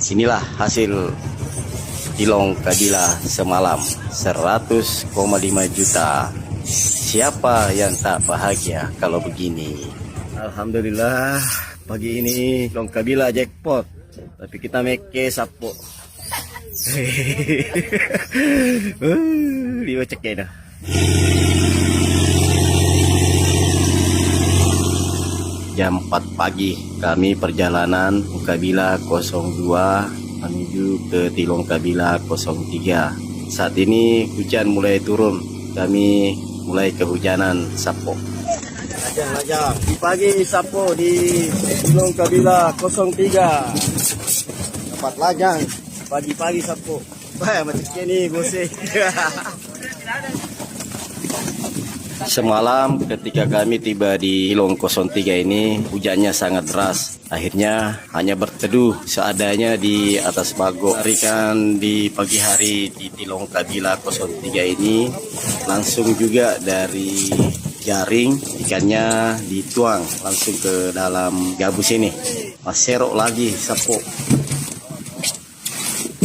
Inilah hasil Tilong Kabila semalam, 100,5 juta. Siapa yang tak bahagia kalau begini? Alhamdulillah, pagi ini Tilong Kabila jackpot. Tapi kita make sapo. Dia cek dah. Jam 4 pagi kami perjalanan Kabila 02 menuju ke Tilong Kabila 03. Saat ini hujan mulai turun, kami mulai kehujanan sapo. Lajang pagi sapo di Tilong Kabila 03. Dapat lajang pagi-pagi sapo. Wah, macam ni bose. Semalam ketika kami tiba di Tilong 03 ini, hujannya sangat deras. Akhirnya hanya berteduh seadanya di atas bagok. Tarikan di pagi hari di Tilong Kabila 03 ini langsung juga dari jaring, ikannya dituang langsung ke dalam gabus ini. Maserok lagi sapo.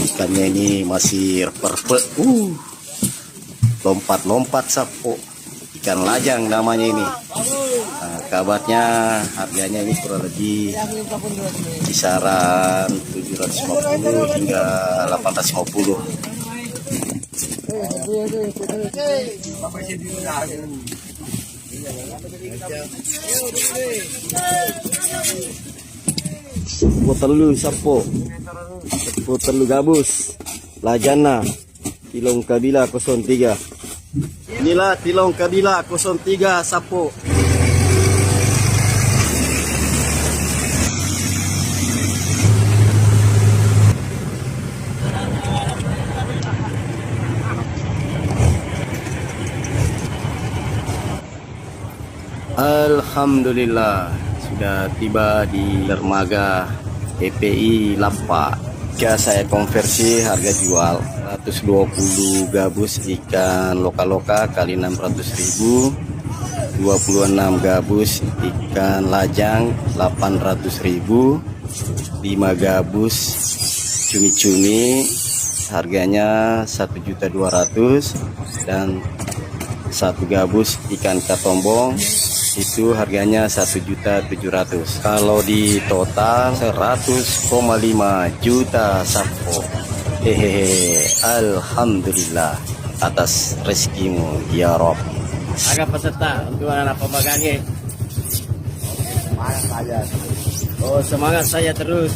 Ikannya ini masih repet-repet. Lompat-lompat sapo. Ikan lajang namanya ini. Nah, kabarnya harganya ini kurang lebih kisaran 750 hingga 850. Telu sapo. Telu gabus. Lajana Tilong Kabila 03. Inilah Tilong Kabila 03 sapo. Alhamdulillah sudah tiba di dermaga TPI Lapa. Jika saya konversi harga jual 120 gabus ikan loka-loka kali 600.000, 26 gabus ikan lajang 800.000, 5 gabus cumi-cumi harganya 1.200.000 dan 1 gabus ikan katombong itu harganya 1.700.000. Kalau di total 100,5 juta sapo. Hehehe, alhamdulillah atas rezekimu ya Rob. Agak peserta untuk anak pembagangnya. Semangat saya. Oh, semangat saya terus.